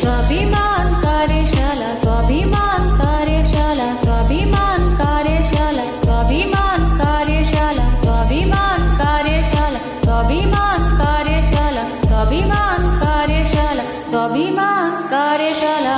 स्वाभिमान कार्यशाला स्वाभिमान कार्यशाला स्वाभिमान कार्यशाला स्वाभिमान कार्यशाला स्वाभिमान कार्यशाला स्वाभिमान कार्यशाला स्वाभिमान कार्यशाला स्वाभिमान कार्यशाला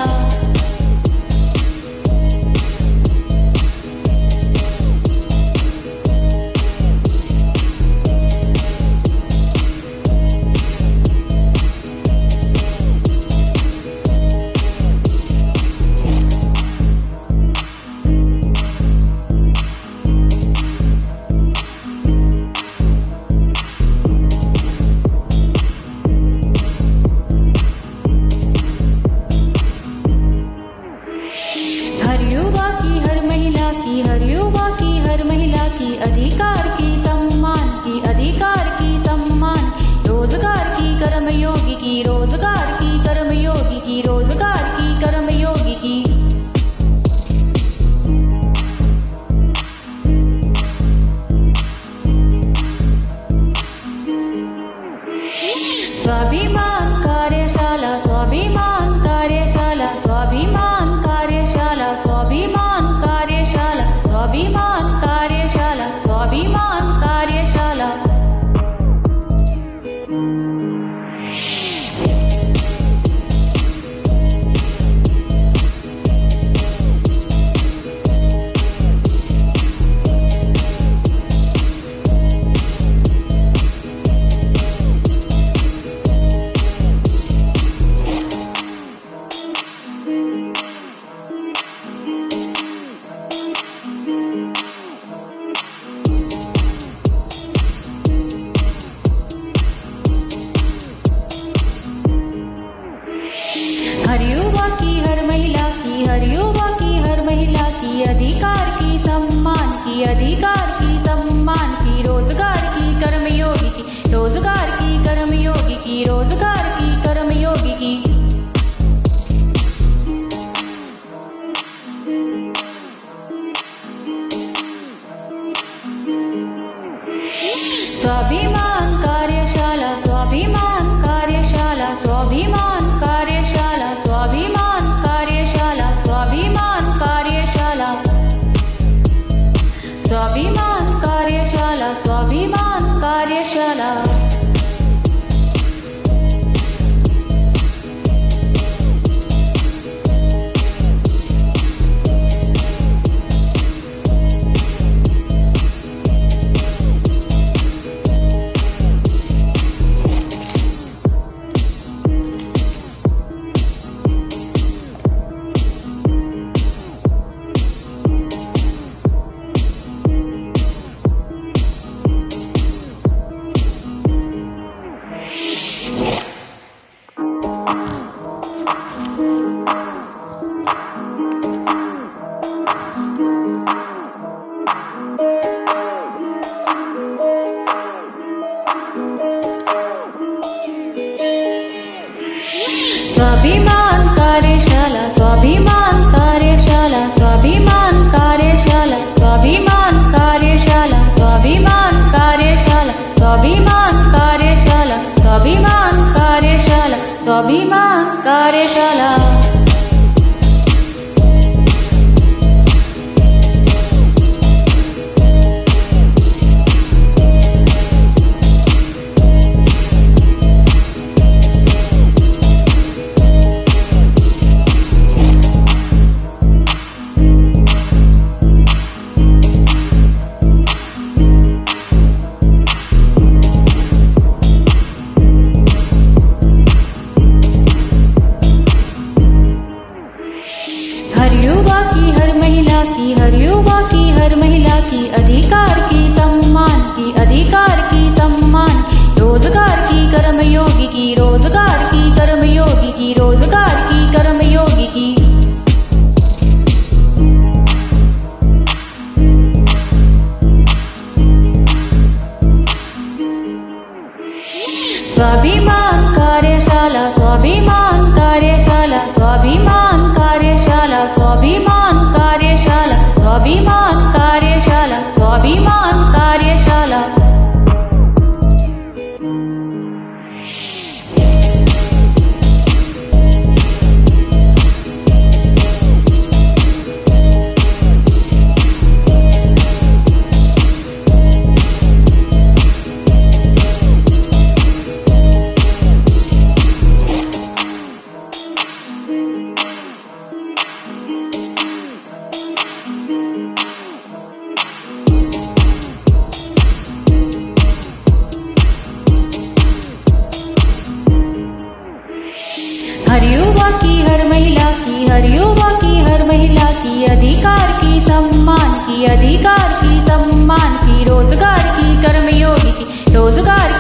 हर युवा की हर महिला की हर युवा की हर महिला की अधिकार की अधिकार की सम्मान रोजगार की कर्मयोगी की रोजगार की कर्मयोगी की रोजगार की कर्मयोगी की स्वाभिमान कार्यशाला स्वाभिमान कार्यशाला स्वाभिमान कार्यशाला स्वाभिमान कार्यशाला स्वाभिमान कार्यशाला स्वाभिमान कार्यशाला हर युवा की हर महिला की हर युवा की हर महिला की अधिकार की सम्मान की रोजगार की कर्मयोगी की रोजगार की कर्मयोगी की रोजगार की कर्मयोगी की स्वाभिमान कार्यशाला स्वाभिमान कार्यशाला स्वाभिमान कार्यशाला स्वाभिमान कार्यशाला स्वाभिमान कार्यशाला स्वाभिमान कार्यशाला स्वाभिमान कार्यशाला स्वाभिमान कार्यशाला स्वाभिमान कार्यशाला स्वाभिमान कार्यशाला स्वाभिमान कार्यशाला स्वाभिमान कार्यशाला स्वाभिमान कार्यशाला स्वाभिमान कार्यशाला स्वाभिमान कार्यशाला हर युवा की हर महिला की हर युवा की हर महिला की अधिकार की सम्मान रोजगार की कर्मयोगी की रोजगार की कर्मयोगी की रोजगार की कर्मयोगी की स्वाभिमान कार्यशाला स्वाभिमान कार्य स्वाभिमान कार्यशाला स्वाभिमान कार्यशाला स्वाभिमान कार्यशाला स्वाभिमान कार्यशाला हर युवा की हर महिला की हर युवा की हर महिला की अधिकार की सम्मान की अधिकार की सम्मान की रोजगार की कर्मयोगी की रोजगार